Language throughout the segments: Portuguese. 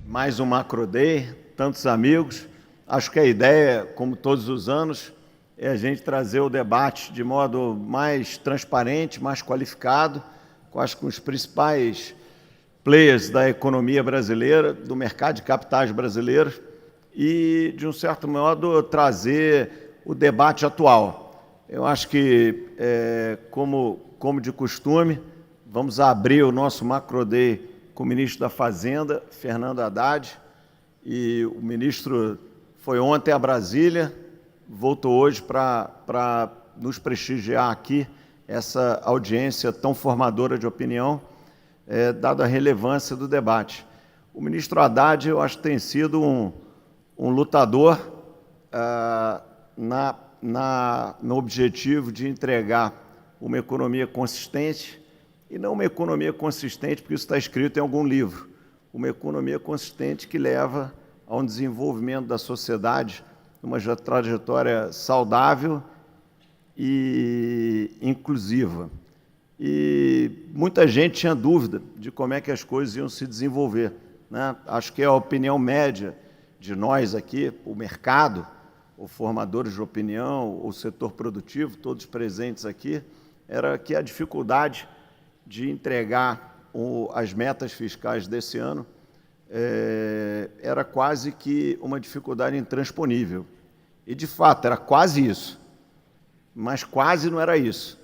Mais um Macro Day, tantos amigos. Acho que a ideia, como todos os anos, é a gente trazer o debate de modo mais transparente, mais qualificado, com os principais players da economia brasileira, do mercado de capitais brasileiros, e, de um certo modo, trazer o debate atual. Eu acho que, como de costume, vamos abrir o nosso Macro Day com o ministro da Fazenda, Fernando Haddad, e o ministro foi ontem a Brasília, voltou hoje para nos prestigiar aqui, essa audiência tão formadora de opinião, dada a relevância do debate. O ministro Haddad, eu acho que tem sido um lutador no objetivo de entregar uma economia consistente, e não uma economia consistente, porque isso está escrito em algum livro, uma economia consistente que leva a um desenvolvimento da sociedade, uma trajetória saudável e inclusiva. E muita gente tinha dúvida de como é que as coisas iam se desenvolver, né? Acho que a opinião média de nós aqui, o mercado, os formadores de opinião, o setor produtivo, todos presentes aqui, era que a dificuldade de entregar as metas fiscais desse ano era quase que uma dificuldade intransponível. E, de fato, era quase isso, mas quase não era isso.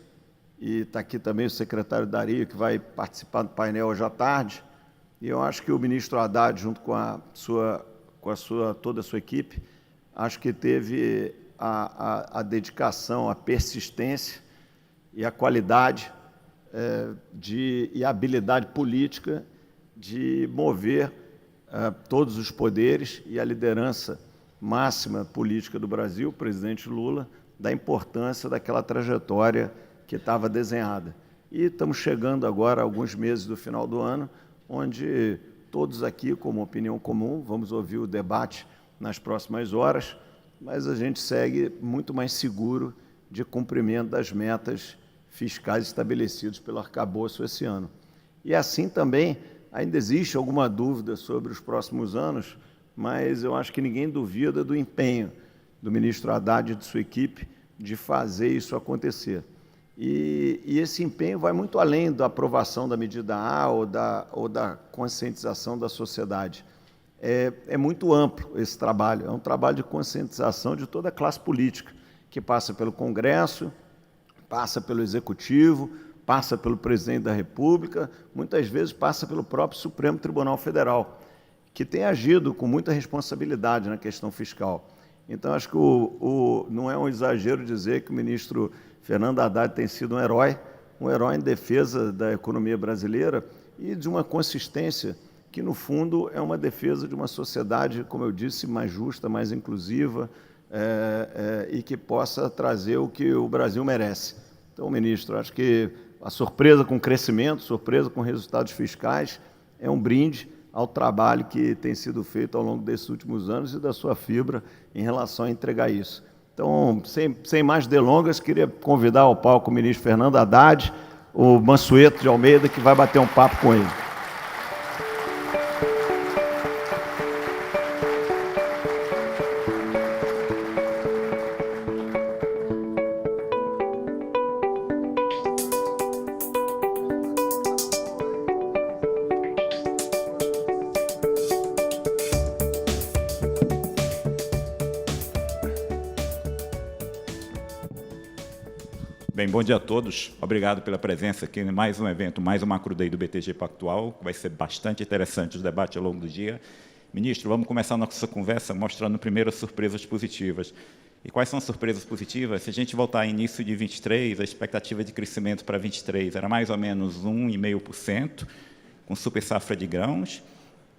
E está aqui também o secretário Dario, que vai participar do painel hoje à tarde, e eu acho que o ministro Haddad, junto com toda a sua equipe, acho que teve a dedicação, a persistência e a qualidade e a habilidade política de mover todos os poderes e a liderança máxima política do Brasil, o presidente Lula, da importância daquela trajetória que estava desenhada. E estamos chegando agora a alguns meses do final do ano, onde todos aqui, como opinião comum, vamos ouvir o debate nas próximas horas, mas a gente segue muito mais seguro de cumprimento das metas fiscais estabelecidos pelo arcabouço esse ano. E assim também, ainda existe alguma dúvida sobre os próximos anos, mas eu acho que ninguém duvida do empenho do ministro Haddad e de sua equipe de fazer isso acontecer. E esse empenho vai muito além da aprovação da medida A ou da conscientização da sociedade. É muito amplo esse trabalho, é um trabalho de conscientização de toda a classe política, que passa pelo Congresso, passa pelo Executivo, passa pelo Presidente da República, muitas vezes passa pelo próprio Supremo Tribunal Federal, que tem agido com muita responsabilidade na questão fiscal. Então, acho que não é um exagero dizer que o ministro Fernando Haddad tem sido um herói em defesa da economia brasileira e de uma consistência que, no fundo, é uma defesa de uma sociedade, como eu disse, mais justa, mais inclusiva, e que possa trazer o que o Brasil merece. Então, ministro, acho que a surpresa com o crescimento, surpresa com resultados fiscais, é um brinde ao trabalho que tem sido feito ao longo desses últimos anos e da sua fibra em relação a entregar isso. Então, sem mais delongas, queria convidar ao palco o ministro Fernando Haddad, o Mansueto de Almeida, que vai bater um papo com ele. Bem, bom dia a todos. Obrigado pela presença aqui em mais um evento, mais um Macro Day do BTG Pactual. Vai ser bastante interessante o debate ao longo do dia. Ministro, vamos começar a nossa conversa mostrando primeiro as surpresas positivas. E quais são as surpresas positivas? Se a gente voltar ao início de 23, a expectativa de crescimento para 23 era mais ou menos 1,5%, com super safra de grãos.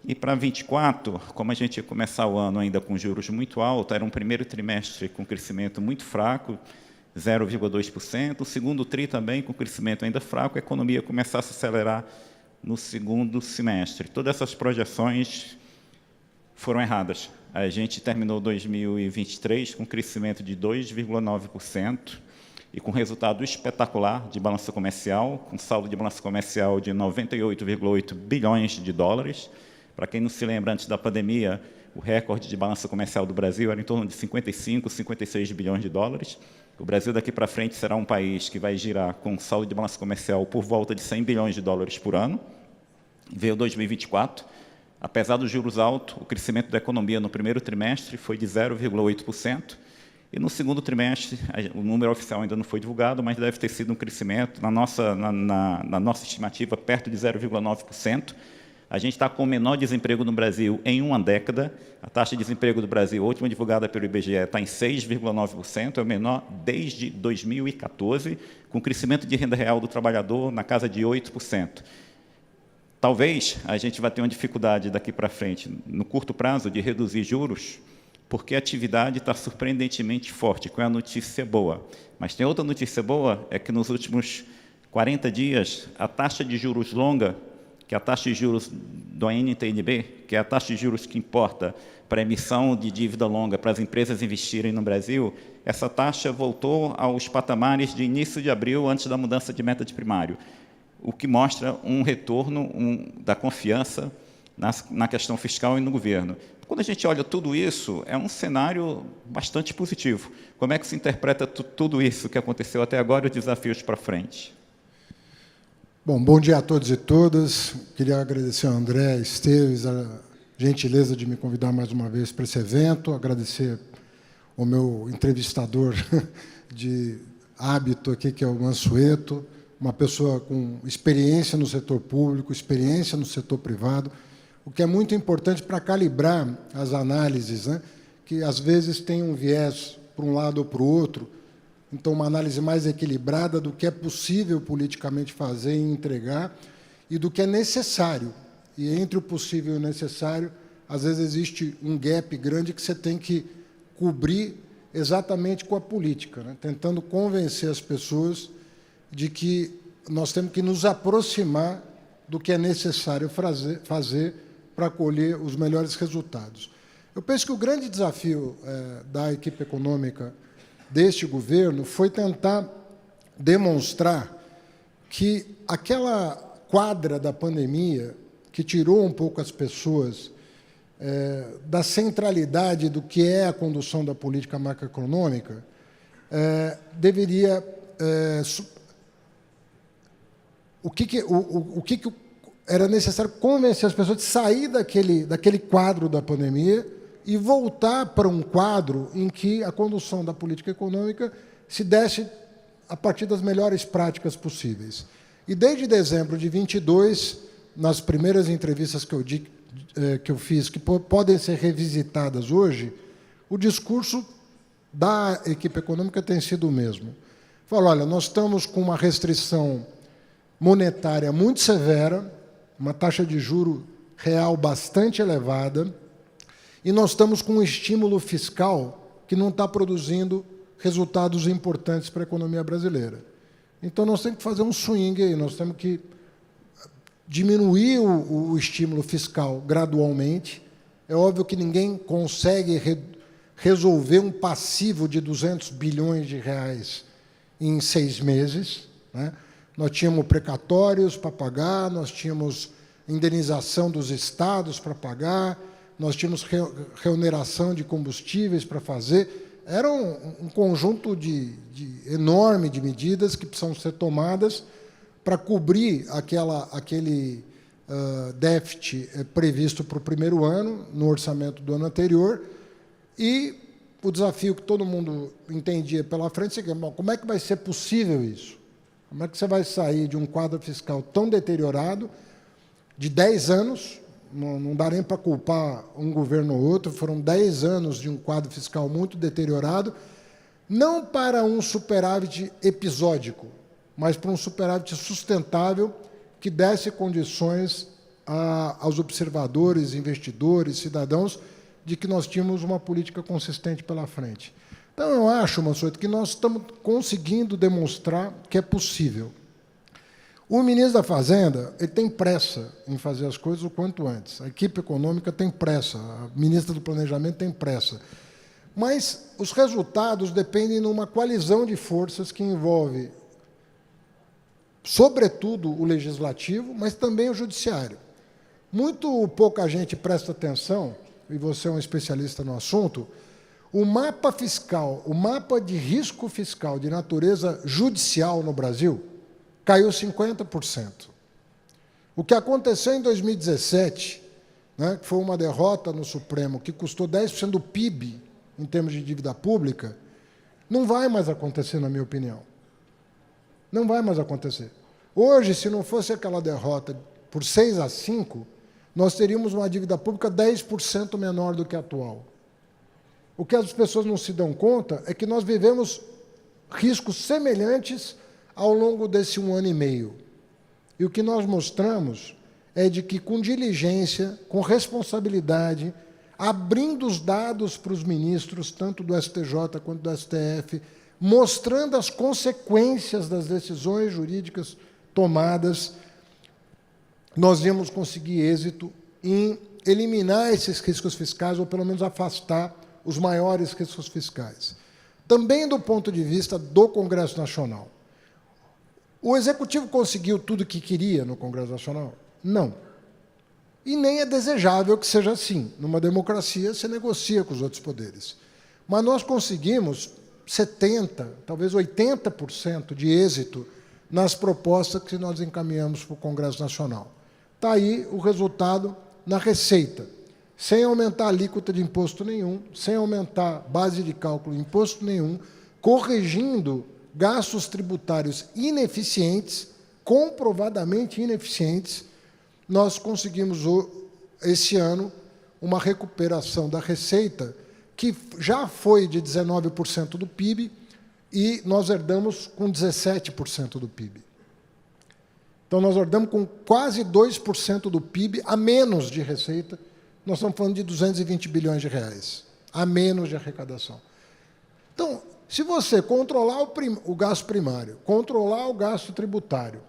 E para 24, como a gente ia começar o ano ainda com juros muito altos, era um primeiro trimestre com crescimento muito fraco, 0,2%, o segundo TRI também com crescimento ainda fraco, a economia começasse a acelerar no segundo semestre. Todas essas projeções foram erradas. A gente terminou 2023 com crescimento de 2,9% e com resultado espetacular de balança comercial, com saldo de balança comercial de 98,8 bilhões de dólares. Para quem não se lembra, antes da pandemia, o recorde de balança comercial do Brasil era em torno de 55, 56 bilhões de dólares. O Brasil, daqui para frente, será um país que vai girar com saldo de balança comercial por volta de 100 bilhões de dólares por ano. Veio 2024. Apesar dos juros altos, o crescimento da economia no primeiro trimestre foi de 0,8%, e no segundo trimestre, o número oficial ainda não foi divulgado, mas deve ter sido um crescimento, na nossa estimativa, perto de 0,9%. A gente está com o menor desemprego no Brasil em uma década. A taxa de desemprego do Brasil, a última divulgada pelo IBGE, está em 6,9%, é o menor desde 2014, com crescimento de renda real do trabalhador na casa de 8%. Talvez a gente vá ter uma dificuldade daqui para frente, no curto prazo, de reduzir juros, porque a atividade está surpreendentemente forte, com a notícia boa. Mas tem outra notícia boa, é que nos últimos 40 dias, a taxa de juros longa, que é a taxa de juros do ANTNB, que é a taxa de juros que importa para a emissão de dívida longa para as empresas investirem no Brasil, essa taxa voltou aos patamares de início de abril, antes da mudança de meta de primário, o que mostra um retorno da confiança na questão fiscal e no governo. Quando a gente olha tudo isso, é um cenário bastante positivo. Como é que se interpreta tudo isso que aconteceu até agora e os desafios para frente? Bom dia a todos e todas. Queria agradecer ao André Esteves a gentileza de me convidar mais uma vez para esse evento, agradecer ao meu entrevistador de hábito aqui, que é o Mansueto, uma pessoa com experiência no setor público, experiência no setor privado, o que é muito importante para calibrar as análises, né, que às vezes tem um viés para um lado ou para o outro. Então, uma análise mais equilibrada do que é possível politicamente fazer e entregar e do que é necessário. E entre o possível e o necessário, às vezes existe um gap grande que você tem que cobrir exatamente com a política, né? Tentando convencer as pessoas de que nós temos que nos aproximar do que é necessário fazer para colher os melhores resultados. Eu penso que o grande desafio da equipe econômica deste governo foi tentar demonstrar que aquela quadra da pandemia, que tirou um pouco as pessoas da centralidade do que é a condução da política macroeconômica, deveria... O que era necessário convencer as pessoas de sair daquele quadro da pandemia e voltar para um quadro em que a condução da política econômica se desse a partir das melhores práticas possíveis. E desde dezembro de 22, nas primeiras entrevistas que eu fiz, que podem ser revisitadas hoje, o discurso da equipe econômica tem sido o mesmo. Fala, olha, nós estamos com uma restrição monetária muito severa, uma taxa de juro real bastante elevada, e nós estamos com um estímulo fiscal que não está produzindo resultados importantes para a economia brasileira. Então, nós temos que fazer um swing aí, nós temos que diminuir o estímulo fiscal gradualmente. É óbvio que ninguém consegue resolver um passivo de 200 bilhões de reais em 6 meses, né? Nós tínhamos precatórios para pagar, nós tínhamos indenização dos estados para pagar, nós tínhamos reoneração de combustíveis para fazer. Era um conjunto enorme de medidas que precisam ser tomadas para cobrir aquele déficit previsto para o primeiro ano, no orçamento do ano anterior, e o desafio que todo mundo entendia pela frente é que, como é que vai ser possível isso? Como é que você vai sair de um quadro fiscal tão deteriorado, de 10 anos, não dá nem para culpar um governo ou outro, foram 10 anos de um quadro fiscal muito deteriorado, não para um superávit episódico, mas para um superávit sustentável que desse condições aos observadores, investidores, cidadãos, de que nós tínhamos uma política consistente pela frente. Então, eu acho, Mansueto, que nós estamos conseguindo demonstrar que é possível. O ministro da Fazenda, ele tem pressa em fazer as coisas o quanto antes. A equipe econômica tem pressa, a ministra do Planejamento tem pressa. Mas os resultados dependem de uma coalizão de forças que envolve, sobretudo, o legislativo, mas também o judiciário. Muito pouca gente presta atenção, e você é um especialista no assunto, o mapa fiscal, o mapa de risco fiscal de natureza judicial no Brasil caiu 50%. O que aconteceu em 2017, né, que foi uma derrota no Supremo, que custou 10% do PIB em termos de dívida pública, não vai mais acontecer, na minha opinião. Não vai mais acontecer. Hoje, se não fosse aquela derrota por 6-5, nós teríamos uma dívida pública 10% menor do que a atual. O que as pessoas não se dão conta é que nós vivemos riscos semelhantes ao longo desse 1 ano e meio. E o que nós mostramos é de que, com diligência, com responsabilidade, abrindo os dados para os ministros, tanto do STJ quanto do STF, mostrando as consequências das decisões jurídicas tomadas, nós íamos conseguir êxito em eliminar esses riscos fiscais, ou pelo menos afastar os maiores riscos fiscais. Também do ponto de vista do Congresso Nacional. O Executivo conseguiu tudo o que queria no Congresso Nacional? Não. E nem é desejável que seja assim. Numa democracia, se negocia com os outros poderes. Mas nós conseguimos 70%, talvez 80% de êxito nas propostas que nós encaminhamos para o Congresso Nacional. Está aí o resultado na receita. Sem aumentar a alíquota de imposto nenhum, sem aumentar a base de cálculo de imposto nenhum, corrigindo gastos tributários ineficientes, comprovadamente ineficientes, nós conseguimos, esse ano, uma recuperação da receita que já foi de 19% do PIB e nós herdamos com 17% do PIB. Então, nós herdamos com quase 2% do PIB a menos de receita. Nós estamos falando de 220 bilhões de reais, a menos de arrecadação. Então, se você controlar o gasto primário, controlar o gasto tributário,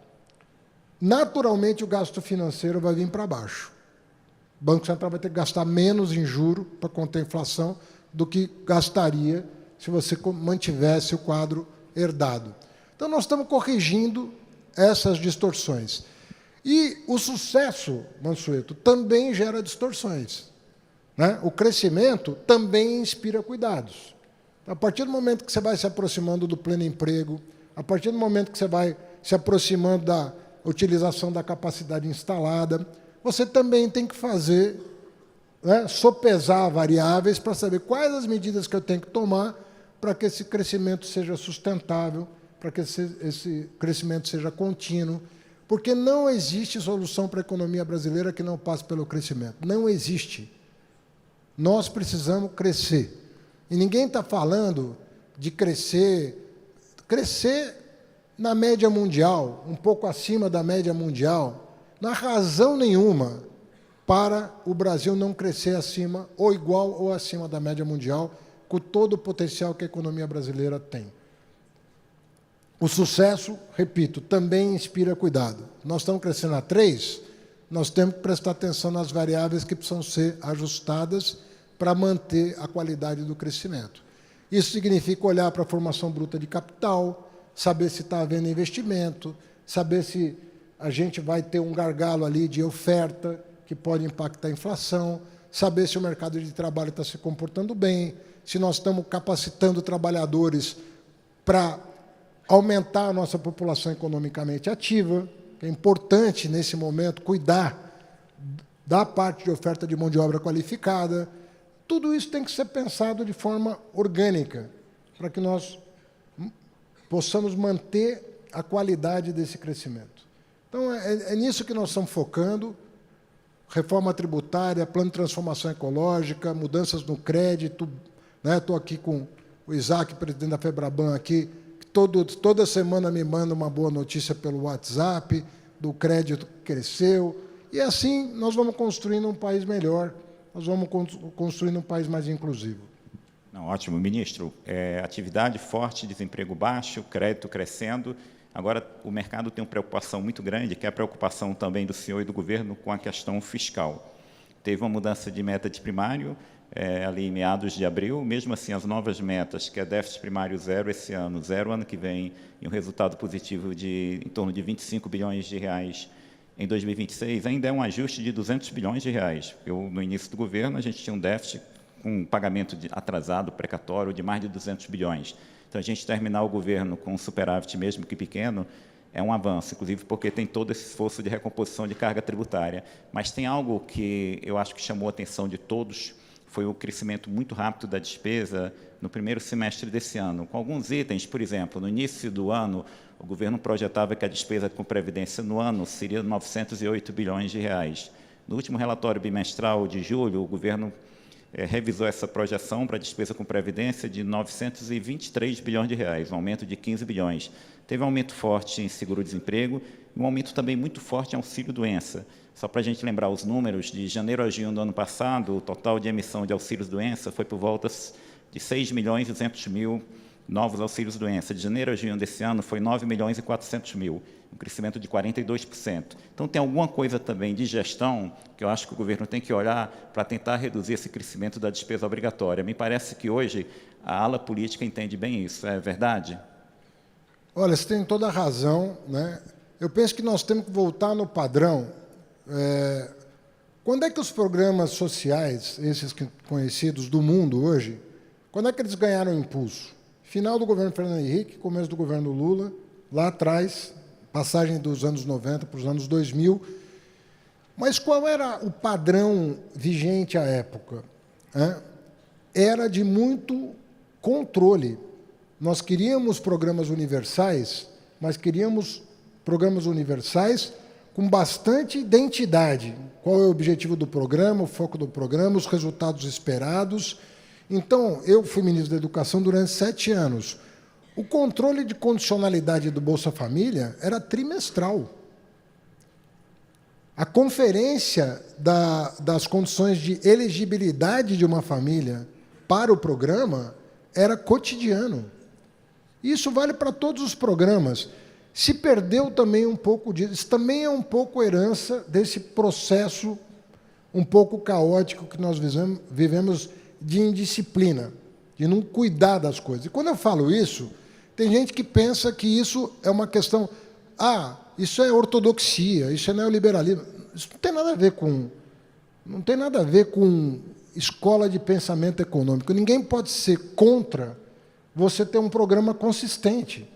naturalmente o gasto financeiro vai vir para baixo. O Banco Central vai ter que gastar menos em juro para conter a inflação do que gastaria se você mantivesse o quadro herdado. Então, nós estamos corrigindo essas distorções. E o sucesso, Mansueto, também gera distorções, né? O crescimento também inspira cuidados. A partir do momento que você vai se aproximando do pleno emprego, a partir do momento que você vai se aproximando da utilização da capacidade instalada, você também tem que fazer, né, sopesar variáveis para saber quais as medidas que eu tenho que tomar para que esse crescimento seja sustentável, para que esse crescimento seja contínuo, porque não existe solução para a economia brasileira que não passe pelo crescimento. Não existe. Nós precisamos crescer. E ninguém está falando de crescer na média mundial, um pouco acima da média mundial. Não há razão nenhuma para o Brasil não crescer acima, ou igual ou acima da média mundial, com todo o potencial que a economia brasileira tem. O sucesso, repito, também inspira cuidado. Nós estamos crescendo a 3, nós temos que prestar atenção nas variáveis que precisam ser ajustadas para manter a qualidade do crescimento. Isso significa olhar para a formação bruta de capital, saber se está havendo investimento, saber se a gente vai ter um gargalo ali de oferta que pode impactar a inflação, saber se o mercado de trabalho está se comportando bem, se nós estamos capacitando trabalhadores para aumentar a nossa população economicamente ativa, que é importante, nesse momento, cuidar da parte de oferta de mão de obra qualificada. Tudo isso tem que ser pensado de forma orgânica, para que nós possamos manter a qualidade desse crescimento. Então, é nisso que nós estamos focando: reforma tributária, plano de transformação ecológica, mudanças no crédito. Estou aqui com o Isaac, presidente da FEBRABAN, aqui, que toda semana me manda uma boa notícia pelo WhatsApp, do crédito que cresceu. E assim nós vamos construindo um país melhor, nós vamos construindo um país mais inclusivo. Não, ótimo, ministro. Atividade forte, desemprego baixo, crédito crescendo. Agora, o mercado tem uma preocupação muito grande, que é a preocupação também do senhor e do governo com a questão fiscal. Teve uma mudança de meta de primário, ali em meados de abril, mesmo assim as novas metas, que é déficit primário zero esse ano, zero ano que vem, e um resultado positivo de em torno de 25 bilhões de reais em 2026, ainda é um ajuste de 200 bilhões de reais. No início do governo, a gente tinha um déficit com um pagamento atrasado, precatório, de mais de 200 bilhões. Então, a gente terminar o governo com um superávit, mesmo que pequeno, é um avanço, inclusive porque tem todo esse esforço de recomposição de carga tributária. Mas tem algo que eu acho que chamou a atenção de todos, foi o crescimento muito rápido da despesa no primeiro semestre desse ano. Com alguns itens, por exemplo, no início do ano, o governo projetava que a despesa com Previdência no ano seria 908 bilhões de reais. No último relatório bimestral de julho, o governo revisou essa projeção para a despesa com Previdência de 923 bilhões de reais, um aumento de 15 bilhões. Teve um aumento forte em seguro-desemprego e um aumento também muito forte em auxílio-doença. Só para a gente lembrar os números, de janeiro a junho do ano passado, o total de emissão de auxílios-doença foi por volta de 6 milhões e 200 mil novos auxílios-doença. De janeiro a junho desse ano foi 9 milhões e 400 mil, um crescimento de 42%. Então, tem alguma coisa também de gestão que eu acho que o governo tem que olhar para tentar reduzir esse crescimento da despesa obrigatória. Me parece que hoje a ala política entende bem isso, é verdade? Olha, você tem toda a razão, né? Eu penso que nós temos que voltar no padrão. Quando é que os programas sociais, esses conhecidos do mundo hoje, quando é que eles ganharam impulso? Final do governo Fernando Henrique, começo do governo Lula, lá atrás, passagem dos anos 90 para os anos 2000. Mas qual era o padrão vigente à época? Era de muito controle. Nós queríamos programas universais, mas queríamos programas universais com bastante identidade. Qual é o objetivo do programa, o foco do programa, os resultados esperados. Então, eu fui ministro da Educação durante 7 anos. O controle de condicionalidade do Bolsa Família era trimestral. A conferência das condições de elegibilidade de uma família para o programa era cotidiano. Isso vale para todos os programas. Se perdeu também um pouco disso. Isso também é um pouco herança desse processo um pouco caótico que nós vivemos de indisciplina, de não cuidar das coisas. E quando eu falo isso, tem gente que pensa que isso é uma questão... isso é ortodoxia, isso é neoliberalismo. Isso não tem nada a ver com escola de pensamento econômico. Ninguém pode ser contra você ter um programa consistente.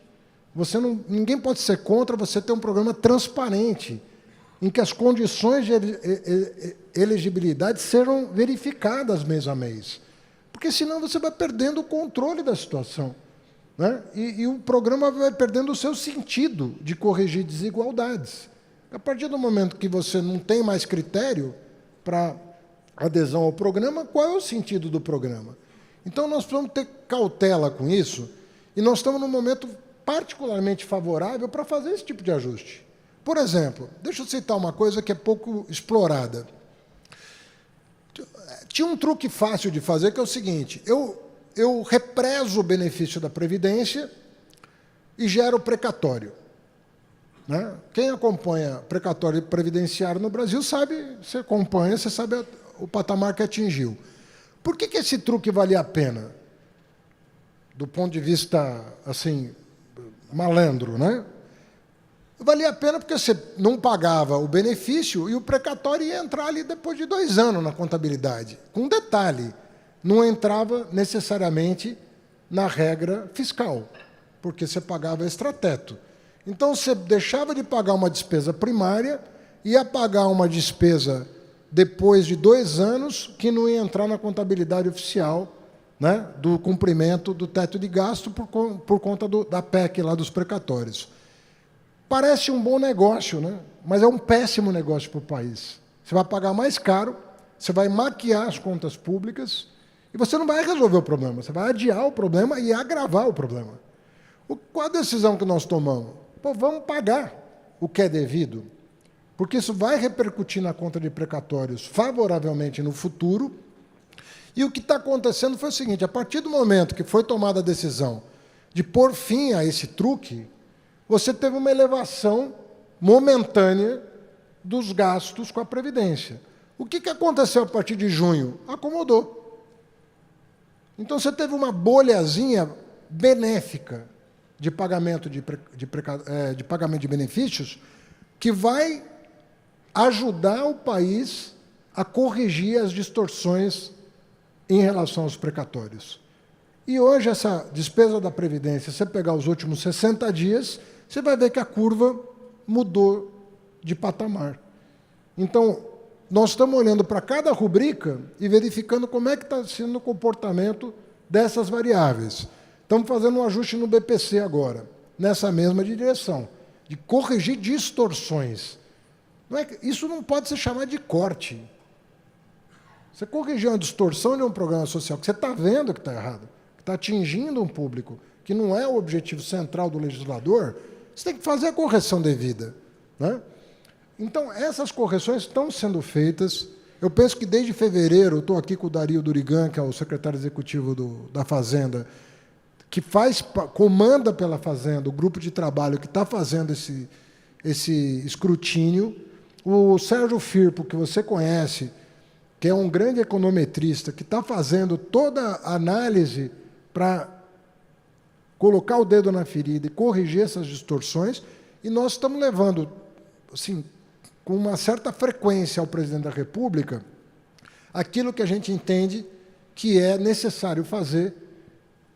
Ninguém pode ser contra você ter um programa transparente, em que as condições de elegibilidade sejam verificadas mês a mês. Porque, senão, você vai perdendo o controle da situação, né? E o programa vai perdendo o seu sentido de corrigir desigualdades. A partir do momento que você não tem mais critério para adesão ao programa, qual é o sentido do programa? Então, nós precisamos ter cautela com isso, e nós estamos num momento particularmente favorável para fazer esse tipo de ajuste. Por exemplo, deixa eu citar uma coisa que é pouco explorada. Tinha um truque fácil de fazer, que é o seguinte: eu represo o benefício da Previdência e gero precatório. Né? Quem acompanha precatório previdenciário no Brasil sabe, você acompanha, você sabe o patamar que atingiu. Por que esse truque valia a pena? Do ponto de vista, assim, malandro, né? Valia a pena porque você não pagava o benefício e o precatório ia entrar ali depois de 2 anos na contabilidade. Com um detalhe, não entrava necessariamente na regra fiscal, porque você pagava extrateto. Então, você deixava de pagar uma despesa primária, ia pagar uma despesa depois de 2 anos que não ia entrar na contabilidade oficial, né, do cumprimento do teto de gasto por conta da PEC lá dos precatórios. Parece um bom negócio, né? Mas é um péssimo negócio para o país. Você vai pagar mais caro, você vai maquiar as contas públicas e você não vai resolver o problema, você vai adiar o problema e agravar o problema. Qual a decisão que nós tomamos? Vamos pagar o que é devido, porque isso vai repercutir na conta de precatórios favoravelmente no futuro. E o que está acontecendo foi o seguinte: a partir do momento que foi tomada a decisão de pôr fim a esse truque, você teve uma elevação momentânea dos gastos com a Previdência. O que aconteceu a partir de junho? Acomodou. Então, você teve uma bolhazinha benéfica de pagamento de pagamento de benefícios que vai ajudar o país a corrigir as distorções em relação aos precatórios. E hoje, essa despesa da Previdência, se você pegar os últimos 60 dias, você vai ver que a curva mudou de patamar. Então, nós estamos olhando para cada rubrica e verificando como é que está sendo o comportamento dessas variáveis. Estamos fazendo um ajuste no BPC agora, nessa mesma direção, de corrigir distorções. Isso não pode ser chamado de corte. Você corrigir uma distorção de um programa social que você está vendo que está errado, que está atingindo um público que não é o objetivo central do legislador, você tem que fazer a correção devida, né? Então, essas correções estão sendo feitas. Eu penso que desde fevereiro, eu estou aqui com o Dario Durigan, que é o secretário executivo da Fazenda, que comanda pela Fazenda o grupo de trabalho que está fazendo esse escrutínio. O Sérgio Firpo, que você conhece, que é um grande econometrista, que está fazendo toda a análise para colocar o dedo na ferida e corrigir essas distorções, e nós estamos levando, assim, com uma certa frequência ao presidente da República aquilo que a gente entende que é necessário fazer,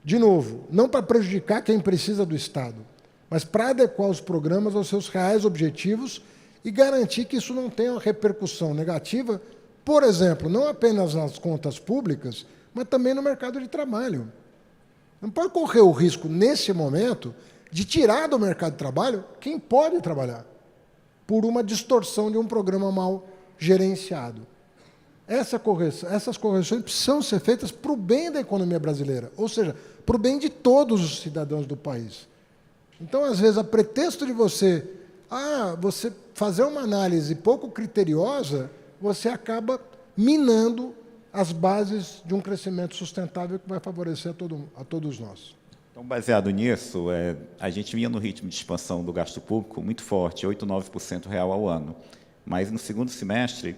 de novo, não para prejudicar quem precisa do Estado, mas para adequar os programas aos seus reais objetivos e garantir que isso não tenha repercussão negativa, por exemplo, não apenas nas contas públicas, mas também no mercado de trabalho. Não pode correr o risco, nesse momento, de tirar do mercado de trabalho quem pode trabalhar, por uma distorção de um programa mal gerenciado. Essas correções precisam ser feitas para o bem da economia brasileira, ou seja, para o bem de todos os cidadãos do país. Então, às vezes, a pretexto de você fazer uma análise pouco criteriosa, você acaba minando as bases de um crescimento sustentável que vai favorecer a todos nós. Então, baseado nisso, a gente vinha no ritmo de expansão do gasto público muito forte, 8%, 9% real ao ano. Mas, no segundo semestre,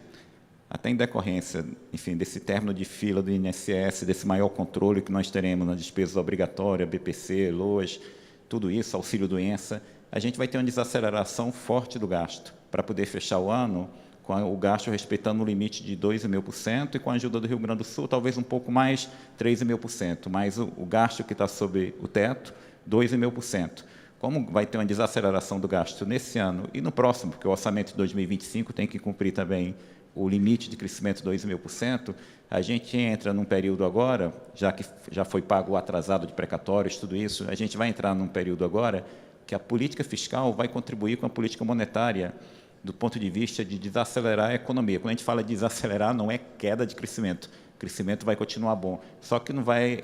até em decorrência, enfim, desse término de fila do INSS, desse maior controle que nós teremos nas despesas obrigatórias, BPC, LOAS, tudo isso, auxílio-doença, a gente vai ter uma desaceleração forte do gasto para poder fechar o ano com o gasto respeitando o limite de 2,5% e com a ajuda do Rio Grande do Sul, talvez um pouco mais, 3,5%, mas o gasto que está sob o teto, 2,5%. Como vai ter uma desaceleração do gasto nesse ano e no próximo, porque o orçamento de 2025 tem que cumprir também o limite de crescimento de 2,5%, a gente entra num período agora, já que já foi pago o atrasado de precatórios, tudo isso, a gente vai entrar num período agora que a política fiscal vai contribuir com a política monetária do ponto de vista de desacelerar a economia. Quando a gente fala de desacelerar, não é queda de crescimento. O crescimento vai continuar bom. Só que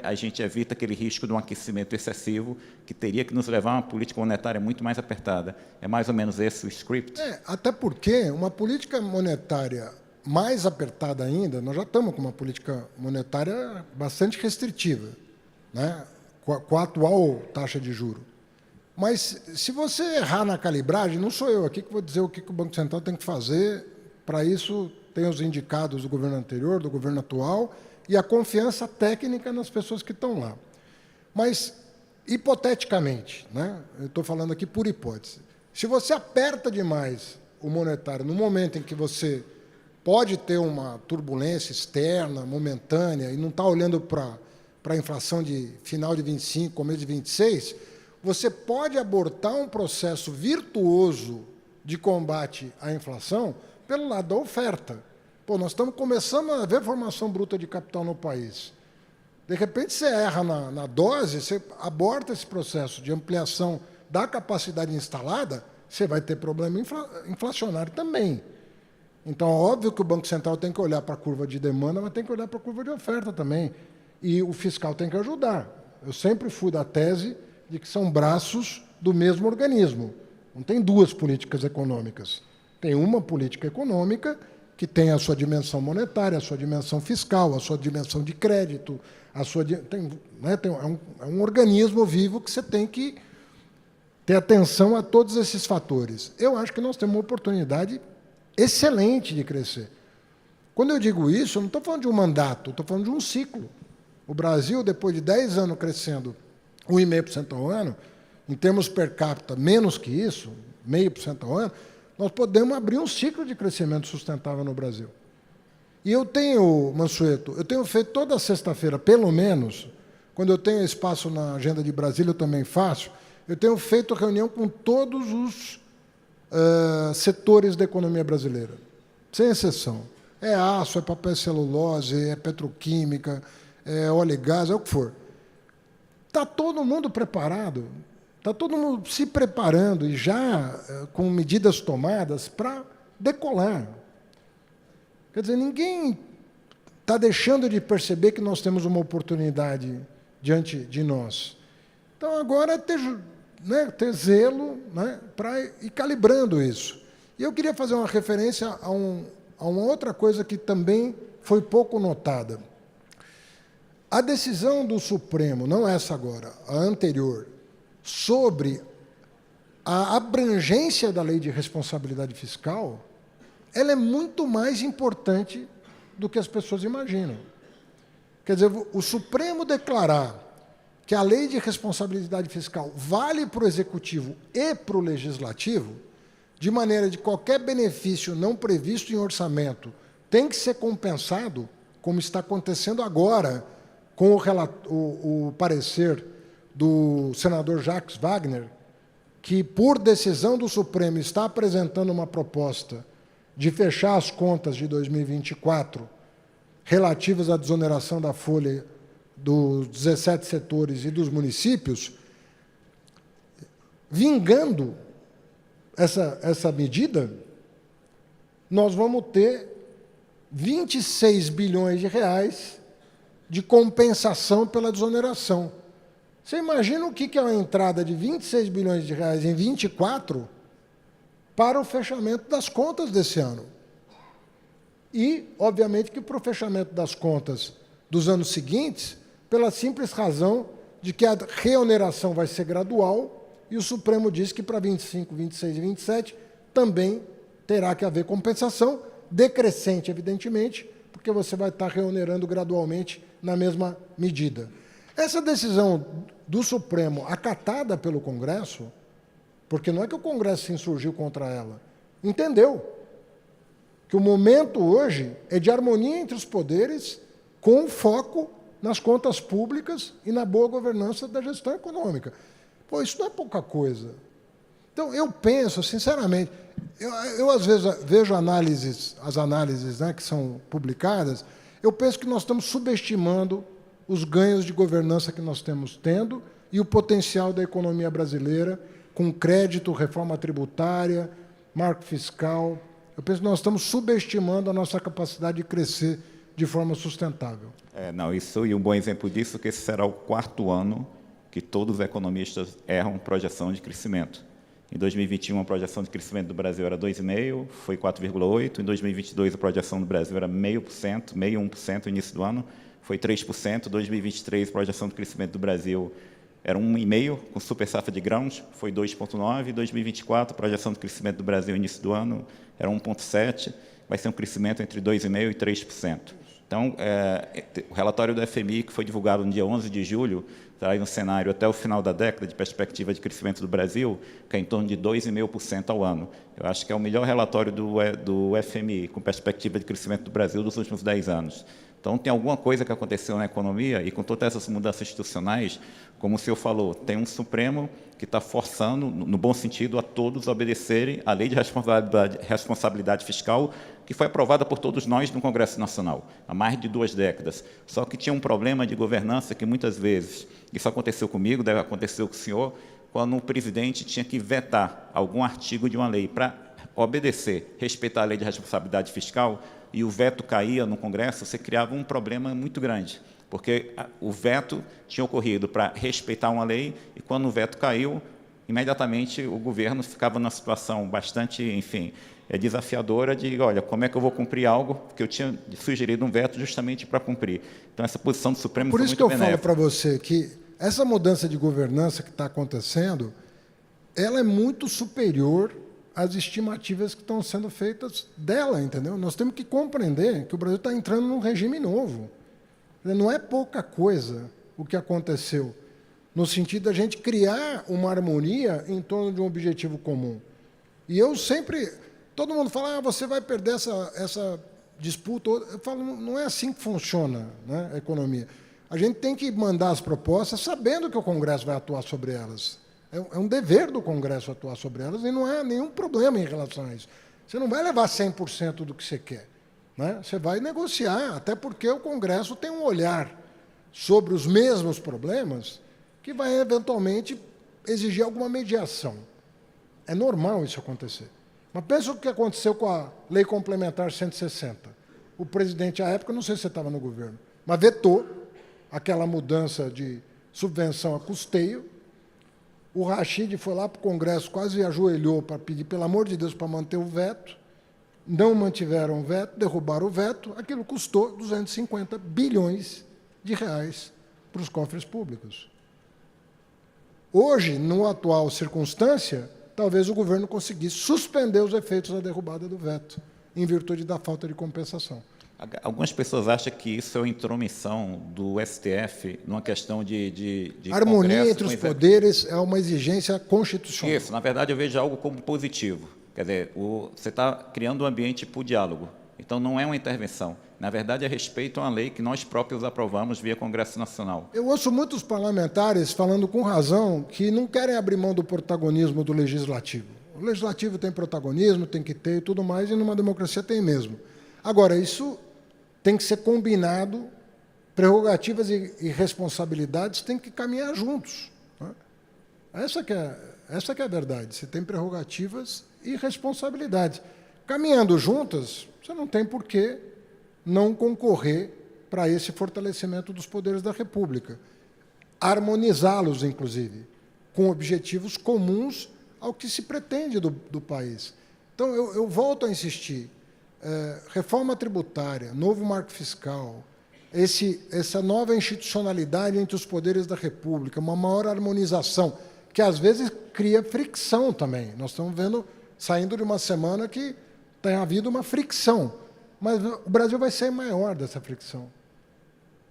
a gente evita aquele risco de um aquecimento excessivo que teria que nos levar a uma política monetária muito mais apertada. É mais ou menos esse o script? Até porque uma política monetária mais apertada ainda, nós já estamos com uma política monetária bastante restritiva, né, com a atual taxa de juros. Mas, se você errar na calibragem, não sou eu aqui que vou dizer o que o Banco Central tem que fazer. Para isso, tem os indicados do governo anterior, do governo atual, e a confiança técnica nas pessoas que estão lá. Mas, hipoteticamente, né, eu estou falando aqui por hipótese, se você aperta demais o monetário no momento em que você pode ter uma turbulência externa, momentânea, e não está olhando para a inflação de final de 25, começo de 26, você pode abortar um processo virtuoso de combate à inflação pelo lado da oferta. Nós estamos começando a ver formação bruta de capital no país. De repente, você erra na dose, você aborta esse processo de ampliação da capacidade instalada, você vai ter problema inflacionário também. Então, é óbvio que o Banco Central tem que olhar para a curva de demanda, mas tem que olhar para a curva de oferta também. E o fiscal tem que ajudar. Eu sempre fui da tese de que são braços do mesmo organismo. Não tem duas políticas econômicas. Tem uma política econômica que tem a sua dimensão monetária, a sua dimensão fiscal, a sua dimensão de crédito, é um organismo vivo que você tem que ter atenção a todos esses fatores. Eu acho que nós temos uma oportunidade excelente de crescer. Quando eu digo isso, eu não estou falando de um mandato, estou falando de um ciclo. O Brasil, depois de 10 anos crescendo 1,5% ao ano, em termos per capita, menos que isso, 0,5% ao ano, nós podemos abrir um ciclo de crescimento sustentável no Brasil. E eu tenho, Mansueto, eu tenho feito toda sexta-feira, pelo menos, quando eu tenho espaço na agenda de Brasília, eu também faço, eu tenho feito reunião com todos os setores da economia brasileira, sem exceção. É aço, é papel e celulose, é petroquímica, é óleo e gás, é o que for. Está todo mundo preparado, está todo mundo se preparando e já com medidas tomadas para decolar. Quer dizer, ninguém está deixando de perceber que nós temos uma oportunidade diante de nós. Então, agora é ter zelo, né, para ir calibrando isso. E eu queria fazer uma referência a uma outra coisa que também foi pouco notada. A decisão do Supremo, não essa agora, a anterior, sobre a abrangência da lei de responsabilidade fiscal, ela é muito mais importante do que as pessoas imaginam. Quer dizer, o Supremo declarar que a lei de responsabilidade fiscal vale para o Executivo e para o Legislativo, de maneira de qualquer benefício não previsto em orçamento tem que ser compensado, como está acontecendo agora, com o parecer do senador Jacques Wagner, que, por decisão do Supremo, está apresentando uma proposta de fechar as contas de 2024 relativas à desoneração da folha dos 17 setores e dos municípios, vingando essa medida, nós vamos ter 26 bilhões de reais de compensação pela desoneração. Você imagina o que é uma entrada de 26 bilhões de reais em 24 para o fechamento das contas desse ano. E, obviamente, que para o fechamento das contas dos anos seguintes, pela simples razão de que a reoneração vai ser gradual e o Supremo diz que para 25, 26 e 27 também terá que haver compensação, decrescente, evidentemente, porque você vai estar reonerando gradualmente na mesma medida. Essa decisão do Supremo, acatada pelo Congresso, porque não é que o Congresso se insurgiu contra ela, entendeu que o momento hoje é de harmonia entre os poderes, com foco nas contas públicas e na boa governança da gestão econômica. Pô, isso não é pouca coisa. Então, eu penso, sinceramente, eu às vezes vejo as análises, né, que são publicadas, eu penso que nós estamos subestimando os ganhos de governança que nós estamos tendo e o potencial da economia brasileira com crédito, reforma tributária, marco fiscal. Eu penso que nós estamos subestimando a nossa capacidade de crescer de forma sustentável. Isso, e um bom exemplo disso é que esse será o 4º ano que todos os economistas erram projeção de crescimento. Em 2021, a projeção de crescimento do Brasil era 2,5%, foi 4,8%. Em 2022, a projeção do Brasil era 0,5%, 1% no início do ano, foi 3%. Em 2023, a projeção de crescimento do Brasil era 1,5%, com super safra de grãos, foi 2,9%. Em 2024, a projeção de crescimento do Brasil no início do ano era 1,7%, vai ser um crescimento entre 2,5% e 3%. Então, o relatório do FMI, que foi divulgado no dia 11 de julho, traz um cenário até o final da década de perspectiva de crescimento do Brasil, que é em torno de 2,5% ao ano. Eu acho que é o melhor relatório do FMI, com perspectiva de crescimento do Brasil dos últimos 10 anos. Então, tem alguma coisa que aconteceu na economia, e com todas essas mudanças institucionais, como o senhor falou, tem um Supremo que está forçando, no bom sentido, a todos obedecerem à lei de responsabilidade fiscal, que foi aprovada por todos nós no Congresso Nacional, há mais de 2 décadas. Só que tinha um problema de governança que, muitas vezes, isso aconteceu comigo, deve acontecer com o senhor, quando o presidente tinha que vetar algum artigo de uma lei para obedecer, respeitar a lei de responsabilidade fiscal, e o veto caía no Congresso, você criava um problema muito grande, porque o veto tinha ocorrido para respeitar uma lei, e quando o veto caiu, imediatamente o governo ficava numa situação bastante, enfim, desafiadora de, olha, como é que eu vou cumprir algo que eu tinha sugerido um veto justamente para cumprir. Então, essa posição do Supremo foi muito benéfica. Por isso que eu falo para você que essa mudança de governança que está acontecendo ela é muito superior às estimativas que estão sendo feitas dela, entendeu? Nós temos que compreender que o Brasil está entrando num regime novo. Não é pouca coisa o que aconteceu, no sentido da gente criar uma harmonia em torno de um objetivo comum. E eu sempre... Todo mundo fala, você vai perder essa disputa. Eu falo, não é assim que funciona, né, a economia. A gente tem que mandar as propostas sabendo que o Congresso vai atuar sobre elas. É um dever do Congresso atuar sobre elas e não há nenhum problema em relação a isso. Você não vai levar 100% do que você quer, né? Você vai negociar, até porque o Congresso tem um olhar sobre os mesmos problemas que vai, eventualmente, exigir alguma mediação. É normal isso acontecer. Mas pensa o que aconteceu com a Lei Complementar 160. O presidente, à época, não sei se você estava no governo, mas vetou aquela mudança de subvenção a custeio. O Rachid foi lá para o Congresso, quase ajoelhou para pedir, pelo amor de Deus, para manter o veto. Não mantiveram o veto, derrubaram o veto. Aquilo custou 250 bilhões de reais para os cofres públicos. Hoje, numa atual circunstância, talvez o governo conseguisse suspender os efeitos da derrubada do veto, em virtude da falta de compensação. Algumas pessoas acham que isso é uma intromissão do STF numa questão de harmonia entre os poderes é uma exigência constitucional. Isso, na verdade, eu vejo algo como positivo. Quer dizer, você está criando um ambiente para o diálogo. Então, não é uma intervenção. Na verdade, é respeito a uma lei que nós próprios aprovamos via Congresso Nacional. Eu ouço muitos parlamentares falando com razão que não querem abrir mão do protagonismo do Legislativo. O Legislativo tem protagonismo, tem que ter e tudo mais, e numa democracia tem mesmo. Agora, isso tem que ser combinado, prerrogativas e responsabilidades têm que caminhar juntos, né? Essa que é a verdade. Você tem prerrogativas e responsabilidades. Caminhando juntas, você não tem por que não concorrer para esse fortalecimento dos poderes da República. Harmonizá-los, inclusive, com objetivos comuns ao que se pretende do país. Então, eu volto a insistir. Reforma tributária, novo marco fiscal, essa nova institucionalidade entre os poderes da República, uma maior harmonização, que às vezes cria fricção também. Nós estamos vendo, saindo de uma semana que tem havido uma fricção, mas o Brasil vai sair maior dessa fricção.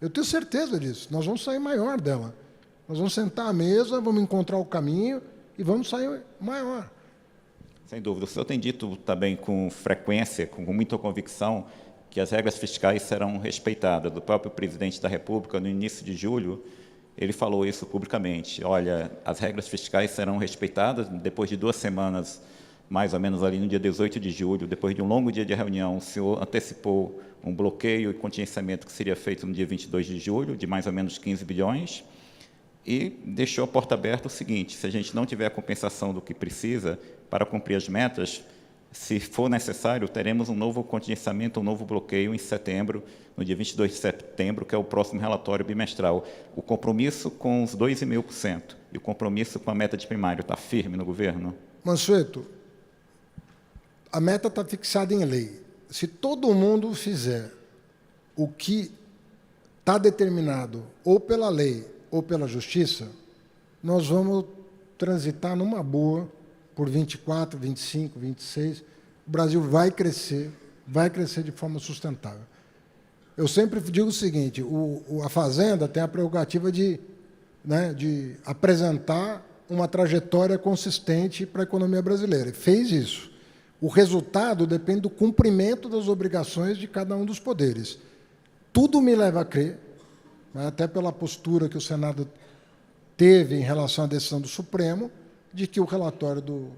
Eu tenho certeza disso, nós vamos sair maior dela. Nós vamos sentar à mesa, vamos encontrar o caminho e vamos sair maior. Sem dúvida. O senhor tem dito também com frequência, com muita convicção, que as regras fiscais serão respeitadas. O próprio presidente da República, no início de julho, ele falou isso publicamente. Olha, as regras fiscais serão respeitadas. Depois de 2 semanas, mais ou menos ali no dia 18 de julho, depois de um longo dia de reunião, o senhor antecipou um bloqueio e contingenciamento que seria feito no dia 22 de julho, de mais ou menos 15 bilhões, e deixou a porta aberta o seguinte: se a gente não tiver a compensação do que precisa para cumprir as metas, se for necessário, teremos um novo contingenciamento, um novo bloqueio em setembro, no dia 22 de setembro, que é o próximo relatório bimestral. O compromisso com os 2,5% e o compromisso com a meta de primário está firme no governo? Mansueto, a meta está fixada em lei. Se todo mundo fizer o que está determinado ou pela lei ou pela justiça, nós vamos transitar numa boa por 24, 25, 26. O Brasil vai crescer de forma sustentável. Eu sempre digo o seguinte: a Fazenda tem a prerrogativa de apresentar uma trajetória consistente para a economia brasileira. E fez isso. O resultado depende do cumprimento das obrigações de cada um dos poderes. Tudo me leva a crer, até pela postura que o Senado teve em relação à decisão do Supremo, de que o relatório do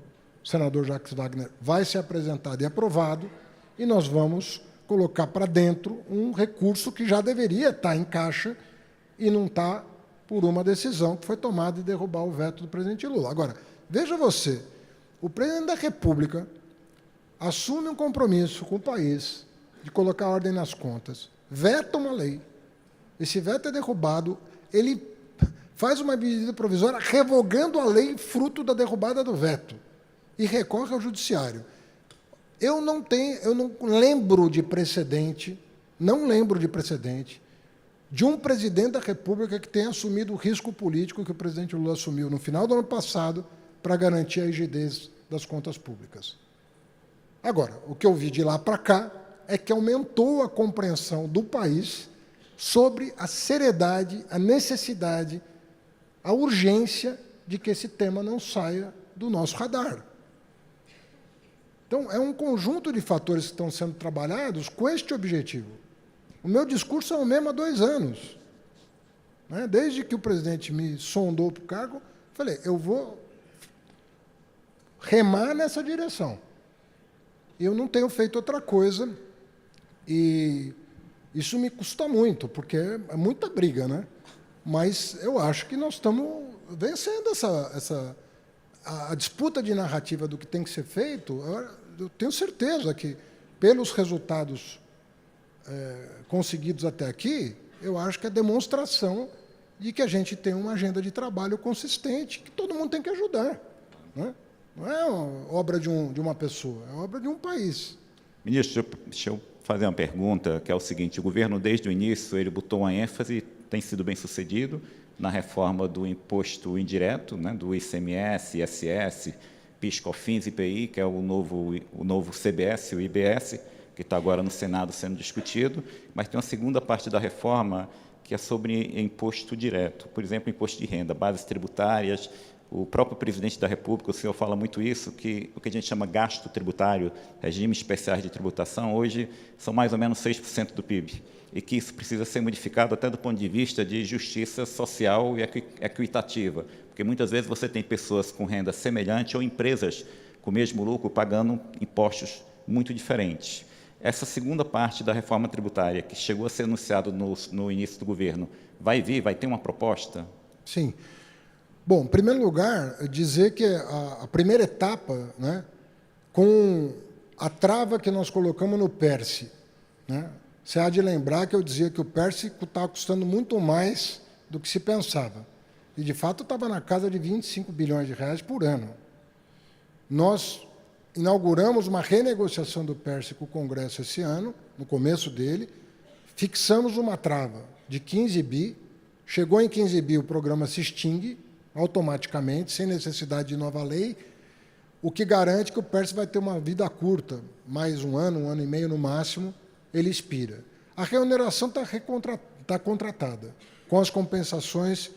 senador Jacques Wagner vai ser apresentado e aprovado, e nós vamos colocar para dentro um recurso que já deveria estar em caixa e não está por uma decisão que foi tomada de derrubar o veto do presidente Lula. Agora, veja você, o presidente da República assume um compromisso com o país de colocar ordem nas contas, veta uma lei, esse veto é derrubado, ele faz uma medida provisória revogando a lei fruto da derrubada do veto e recorre ao judiciário. Eu não lembro de precedente, de um presidente da República que tenha assumido o risco político que o presidente Lula assumiu no final do ano passado para garantir a rigidez das contas públicas. Agora, o que eu vi de lá para cá é que aumentou a compreensão do país sobre a seriedade, a necessidade, a urgência de que esse tema não saia do nosso radar. Então, é um conjunto de fatores que estão sendo trabalhados com este objetivo. O meu discurso é o mesmo há 2 anos. Né? Desde que o presidente me sondou para o cargo, falei, eu vou remar nessa direção. Eu não tenho feito outra coisa, e isso me custa muito, porque é muita briga, né? Mas eu acho que nós estamos vencendo a disputa de narrativa do que tem que ser feito. Eu tenho certeza que, pelos resultados conseguidos até aqui, eu acho que é demonstração de que a gente tem uma agenda de trabalho consistente, que todo mundo tem que ajudar. Né? Não é obra de uma pessoa, é obra de um país. Ministro, deixa eu fazer uma pergunta, que é o seguinte: o governo, desde o início, ele botou uma ênfase, tem sido bem sucedido, na reforma do imposto indireto, né, do ICMS, ISS, PIS, COFINS, IPI, que é o novo CBS, o IBS, que está agora no Senado sendo discutido, mas tem uma segunda parte da reforma que é sobre imposto direto, por exemplo, imposto de renda, bases tributárias. O próprio presidente da República, o senhor fala muito isso, que o que a gente chama gasto tributário, regimes especiais de tributação, hoje são mais ou menos 6% do PIB, e que isso precisa ser modificado até do ponto de vista de justiça social e equitativa, porque muitas vezes você tem pessoas com renda semelhante ou empresas com o mesmo lucro pagando impostos muito diferentes. Essa segunda parte da reforma tributária, que chegou a ser anunciado no início do governo, vai ter uma proposta? Sim. Bom, em primeiro lugar, dizer que a primeira etapa, né, com a trava que nós colocamos no PERSE, né, você há de lembrar que eu dizia que o PERSE estava custando muito mais do que se pensava. E, de fato, estava na casa de 25 bilhões de reais por ano. Nós inauguramos uma renegociação do PERSE com o Congresso esse ano, no começo dele, fixamos uma trava de 15 bi, chegou em 15 bi, o programa se extingue automaticamente, sem necessidade de nova lei, o que garante que o PERSE vai ter uma vida curta, mais um ano e meio no máximo, ele expira. A reoneração está contratada, com as compensações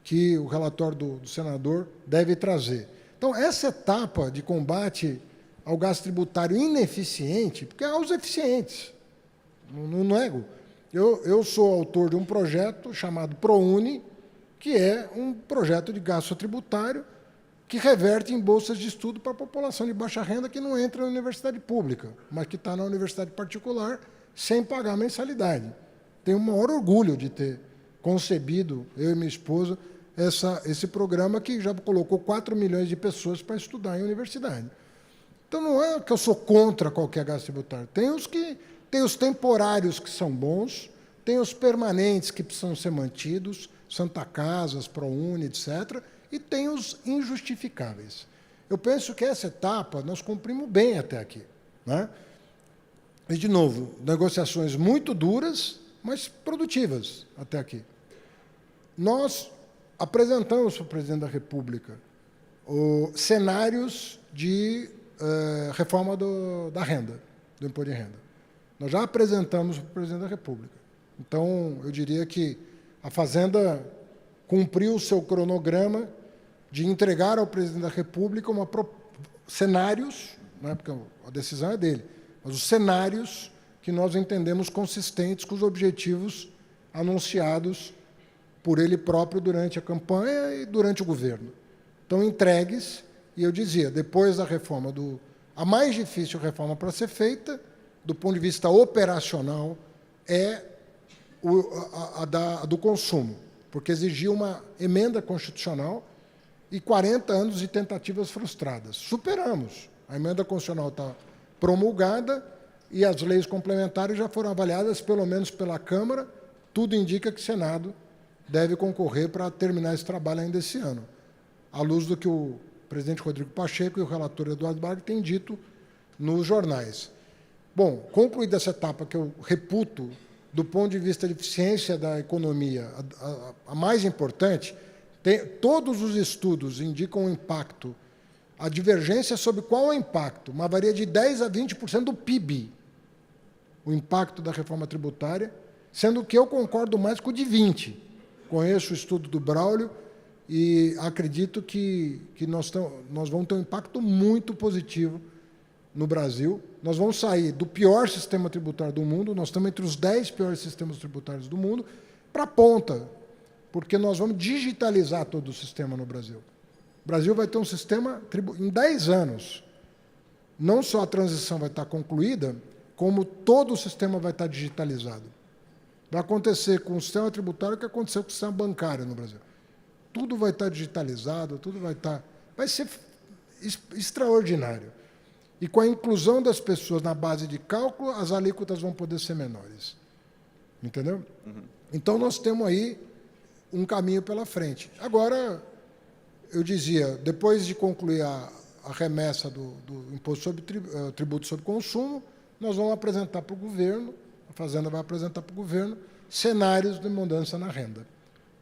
que o relatório do senador deve trazer. Então, essa etapa de combate ao gasto tributário ineficiente, porque há os eficientes, não nego. Eu sou autor de um projeto chamado ProUni, que é um projeto de gasto tributário que reverte em bolsas de estudo para a população de baixa renda que não entra na universidade pública, mas que está na universidade particular sem pagar mensalidade. Tenho o maior orgulho de ter concebido, eu e minha esposa, esse programa que já colocou 4 milhões de pessoas para estudar em universidade. Então, não é que eu sou contra qualquer gasto tributário. Tem os temporários que são bons, tem os permanentes que precisam ser mantidos, Santa Casas, ProUni, etc., e tem os injustificáveis. Eu penso que essa etapa nós cumprimos bem até aqui. Né? E, de novo, negociações muito duras, mas produtivas até aqui. Nós apresentamos para o presidente da República cenários de reforma da renda, do imposto de renda. Nós já apresentamos para o presidente da República. Então, eu diria que a Fazenda cumpriu o seu cronograma de entregar ao presidente da República cenários, não é porque a decisão é dele, mas os cenários que nós entendemos consistentes com os objetivos anunciados por ele próprio durante a campanha e durante o governo. Então, entregues, e eu dizia, depois da reforma a mais difícil reforma para ser feita, do ponto de vista operacional, é a do consumo, porque exigia uma emenda constitucional e 40 anos de tentativas frustradas. Superamos. A emenda constitucional está promulgada e as leis complementares já foram avaliadas, pelo menos pela Câmara. Tudo indica que o Senado deve concorrer para terminar esse trabalho ainda esse ano, à luz do que o presidente Rodrigo Pacheco e o relator Eduardo Braga têm dito nos jornais. Bom, concluída essa etapa que eu reputo, do ponto de vista de eficiência da economia, a mais importante, todos os estudos indicam um impacto A divergência é sobre qual é o impacto, mas varia de 10% a 20% do PIB, o impacto da reforma tributária, sendo que eu concordo mais com o de 20%. Conheço o estudo do Braulio e acredito que nós vamos ter um impacto muito positivo no Brasil. Nós vamos sair do pior sistema tributário do mundo, nós estamos entre os 10 piores sistemas tributários do mundo, para a ponta, porque nós vamos digitalizar todo o sistema no Brasil. O Brasil vai ter um sistema em 10 anos. Não só a transição vai estar concluída, como todo o sistema vai estar digitalizado. Vai acontecer com o sistema tributário o que aconteceu com o sistema bancário no Brasil. Tudo vai estar digitalizado, tudo vai ser extraordinário. E com a inclusão das pessoas na base de cálculo, as alíquotas vão poder ser menores. Entendeu? Uhum. Então, nós temos aí um caminho pela frente. Agora, eu dizia, depois de concluir a remessa do imposto sobre tributo sobre consumo, nós vamos apresentar para o governo, a Fazenda vai apresentar para o governo, cenários de mudança na renda.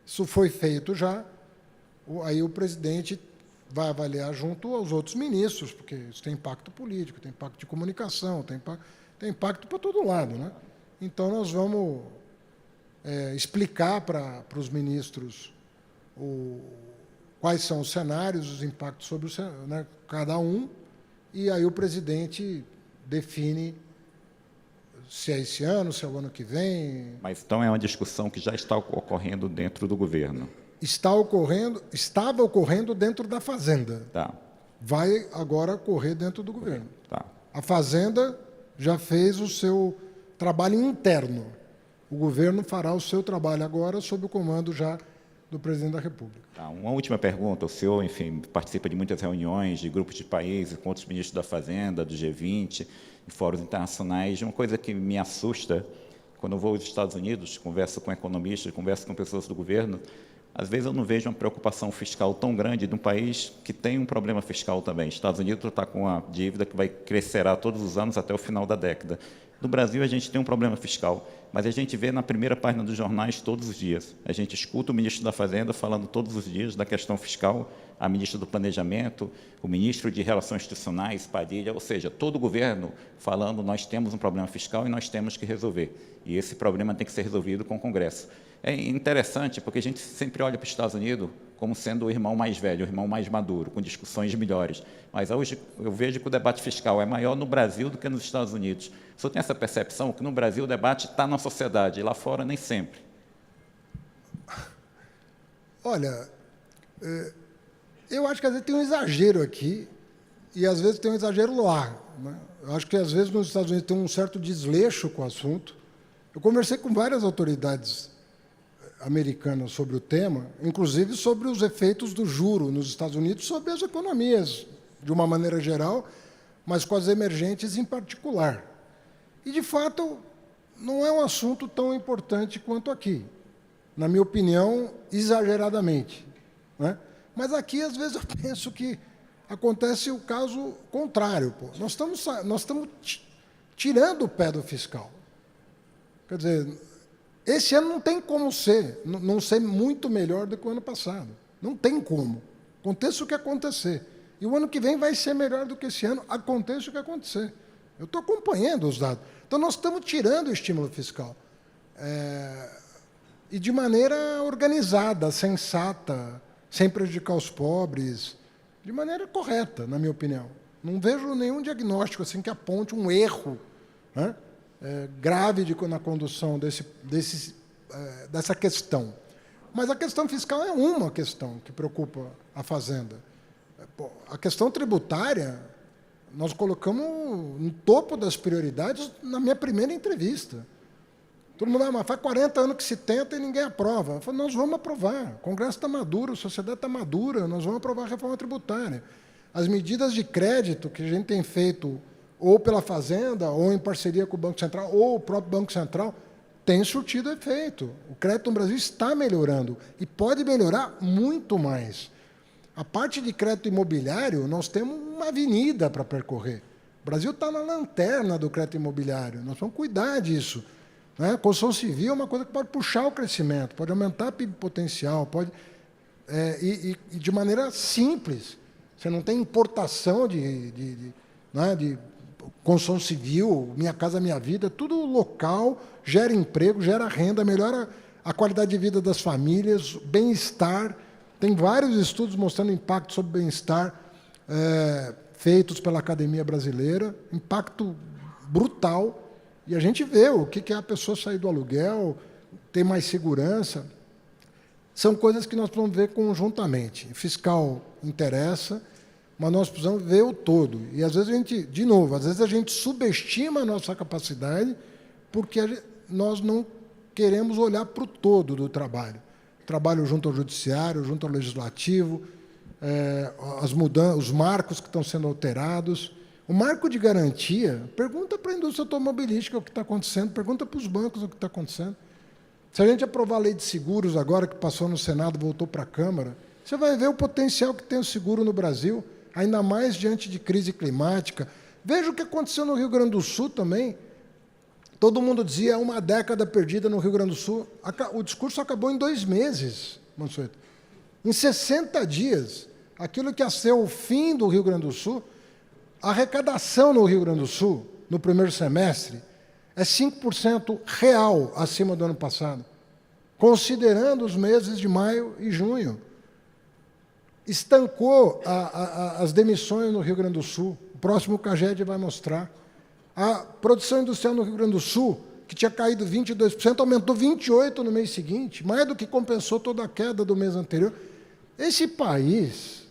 Isso foi feito já, aí o presidente vai avaliar junto aos outros ministros, porque isso tem impacto político, tem impacto de comunicação, tem impacto para todo lado, né? Então, nós vamos explicar para os ministros quais são os cenários, os impactos sobre cada um, e aí o presidente define se é esse ano, se é o ano que vem. Mas então é uma discussão que já está ocorrendo dentro do governo. Estava ocorrendo dentro da Fazenda. Tá. Vai agora ocorrer dentro do governo. Tá. A Fazenda já fez o seu trabalho interno. O governo fará o seu trabalho agora sob o comando já do presidente da República. Tá, uma última pergunta. O senhor, enfim, participa de muitas reuniões de grupos de países com outros ministros da Fazenda, do G20, em fóruns internacionais. Uma coisa que me assusta, quando eu vou aos Estados Unidos, converso com economistas, converso com pessoas do governo, às vezes eu não vejo uma preocupação fiscal tão grande de um país que tem um problema fiscal também. Os Estados Unidos está com uma dívida que vai crescerá todos os anos até o final da década. No Brasil, a gente tem um problema fiscal, mas a gente vê na primeira página dos jornais todos os dias. A gente escuta o ministro da Fazenda falando todos os dias da questão fiscal, a ministra do Planejamento, o ministro de Relações Institucionais, Padilha, ou seja, todo o governo falando nós temos um problema fiscal e nós temos que resolver. E esse problema tem que ser resolvido com o Congresso. É interessante, porque a gente sempre olha para os Estados Unidos como sendo o irmão mais velho, o irmão mais maduro, com discussões melhores. Mas hoje eu vejo que o debate fiscal é maior no Brasil do que nos Estados Unidos. O senhor tem essa percepção que no Brasil o debate está na sociedade, e lá fora nem sempre? Olha, eu acho que às vezes tem um exagero aqui e às vezes tem um exagero lá, né? Eu acho que às vezes nos Estados Unidos tem um certo desleixo com o assunto. Eu conversei com várias autoridades americanas sobre o tema, inclusive sobre os efeitos do juro nos Estados Unidos sobre as economias, de uma maneira geral, mas com as emergentes em particular. E, de fato, não é um assunto tão importante quanto aqui, na minha opinião, exageradamente, né? Mas aqui, às vezes, eu penso que acontece o caso contrário. Pô. Nós estamos tirando o pé do fiscal. Quer dizer, esse ano não tem como não ser muito melhor do que o ano passado. Não tem como. Aconteça o que acontecer. E o ano que vem vai ser melhor do que esse ano, aconteça o que acontecer. Eu estou acompanhando os dados. Então, nós estamos tirando o estímulo fiscal. E de maneira organizada, sensata, sem prejudicar os pobres, de maneira correta, na minha opinião. Não vejo nenhum diagnóstico assim que aponte um erro, né, grave na condução dessa questão. Mas a questão fiscal é uma questão que preocupa a Fazenda. A questão tributária, nós colocamos no topo das prioridades na minha primeira entrevista. Todo mundo mas faz 40 anos que se tenta e ninguém aprova. Eu falei, nós vamos aprovar. O Congresso está maduro, a sociedade está madura, nós vamos aprovar a reforma tributária. As medidas de crédito que a gente tem feito ou pela Fazenda, ou em parceria com o Banco Central, ou o próprio Banco Central, tem surtido efeito. O crédito no Brasil está melhorando e pode melhorar muito mais. A parte de crédito imobiliário, nós temos uma avenida para percorrer. O Brasil está na lanterna do crédito imobiliário, nós vamos cuidar disso. Né? A construção civil é uma coisa que pode puxar o crescimento, pode aumentar o PIB potencial, pode, e de maneira simples. Você não tem importação né, de construção civil, Minha Casa Minha Vida, tudo local, gera emprego, gera renda, melhora a qualidade de vida das famílias, bem-estar. Tem vários estudos mostrando impacto sobre bem-estar feitos pela Academia Brasileira, impacto brutal, e a gente vê o que é a pessoa sair do aluguel, ter mais segurança. São coisas que nós precisamos ver conjuntamente. Fiscal interessa, mas nós precisamos ver o todo. E, às vezes, às vezes a gente subestima a nossa capacidade porque nós não queremos olhar para o todo do trabalho. Trabalho junto ao judiciário, junto ao legislativo, os marcos que estão sendo alterados. O marco de garantia, pergunta para a indústria automobilística o que está acontecendo, pergunta para os bancos o que está acontecendo. Se a gente aprovar a lei de seguros agora, que passou no Senado, voltou para a Câmara, você vai ver o potencial que tem o seguro no Brasil, ainda mais diante de crise climática. Veja o que aconteceu no Rio Grande do Sul também. Todo mundo dizia uma década perdida no Rio Grande do Sul. O discurso acabou em 2 meses, Mansueto. Em 60 dias, aquilo que ia ser o fim do Rio Grande do Sul, a arrecadação no Rio Grande do Sul, no primeiro semestre, é 5% real acima do ano passado, considerando os meses de maio e junho. Estancou as demissões no Rio Grande do Sul. O próximo CAGED vai mostrar. A produção industrial no Rio Grande do Sul, que tinha caído 22%, aumentou 28% no mês seguinte, mais do que compensou toda a queda do mês anterior. Esse país...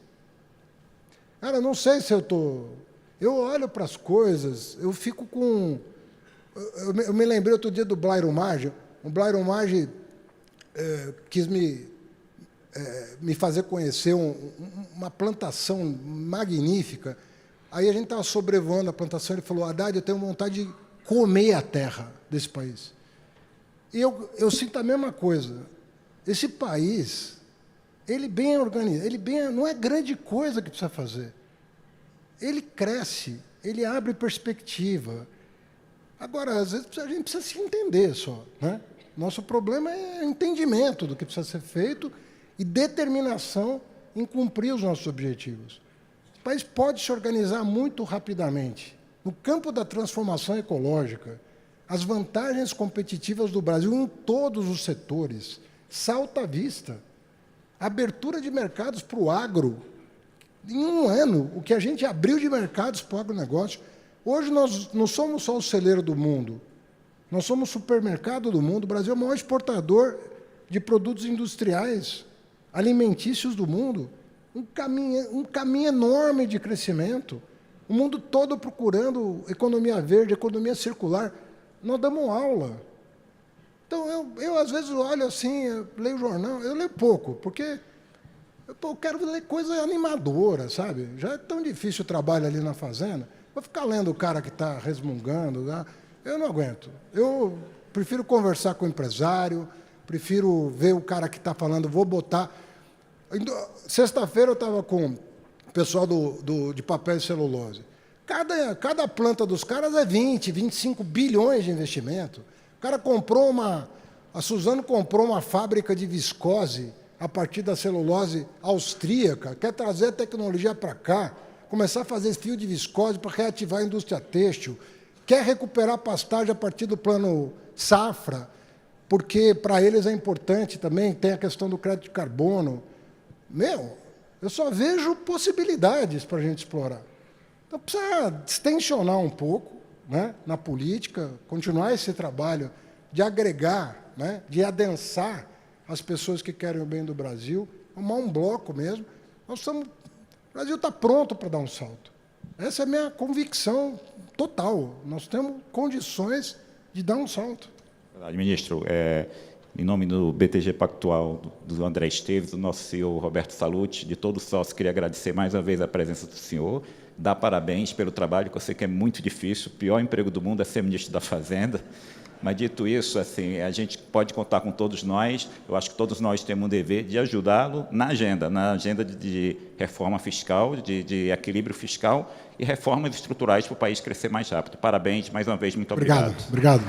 Cara, não sei se eu estou... Eu olho para as coisas, eu fico com... Eu me lembrei outro dia do Blairon Maggi. O Blairon Maggi quis me fazer conhecer uma plantação magnífica. Aí a gente estava sobrevoando a plantação, ele falou, Haddad, eu tenho vontade de comer a terra desse país. E eu sinto a mesma coisa. Esse país, ele bem organizado, não é grande coisa que precisa fazer. Ele cresce, ele abre perspectiva. Agora, às vezes, a gente precisa se entender só, né? Nosso problema é entendimento do que precisa ser feito e determinação em cumprir os nossos objetivos. O país pode se organizar muito rapidamente. No campo da transformação ecológica, as vantagens competitivas do Brasil em todos os setores salta à vista. A abertura de mercados para o agro. Em 1 ano, o que a gente abriu de mercados para o agronegócio. Hoje nós não somos só o celeiro do mundo, nós somos o supermercado do mundo. O Brasil é o maior exportador de produtos industriais, alimentícios do mundo. Um caminho enorme de crescimento. O mundo todo procurando economia verde, economia circular. Nós damos aula. Então, eu às vezes olho assim, eu leio jornal, eu leio pouco, porque eu quero ler coisa animadora, sabe? Já é tão difícil o trabalho ali na fazenda. Vou ficar lendo o cara que está resmungando. Né? Eu não aguento. Eu prefiro conversar com o empresário, prefiro ver o cara que está falando, vou botar... Sexta-feira eu estava com o pessoal de papel e celulose. Cada planta dos caras é 20, 25 bilhões de investimento. O cara comprou a Suzano comprou uma fábrica de viscose a partir da celulose austríaca, quer trazer a tecnologia para cá, começar a fazer fio de viscose para reativar a indústria têxtil, quer recuperar a pastagem a partir do plano safra, porque para eles é importante também, tem a questão do crédito de carbono. Eu só vejo possibilidades para a gente explorar. Então, precisa distensionar um pouco, né, na política, continuar esse trabalho de agregar, né, de adensar as pessoas que querem o bem do Brasil, formar um bloco mesmo. O Brasil está pronto para dar um salto. Essa é a minha convicção total. Nós temos condições de dar um salto. Verdade, ministro. Em nome do BTG Pactual, do André Esteves, do nosso CEO Roberto Salute, de todo o sócio, queria agradecer mais uma vez a presença do senhor, dar parabéns pelo trabalho, que eu sei que é muito difícil, o pior emprego do mundo é ser ministro da Fazenda, mas, dito isso, assim, a gente pode contar com todos nós, eu acho que todos nós temos um dever de ajudá-lo na agenda de reforma fiscal, de equilíbrio fiscal e reformas estruturais para o país crescer mais rápido. Parabéns, mais uma vez, muito obrigado. Obrigado.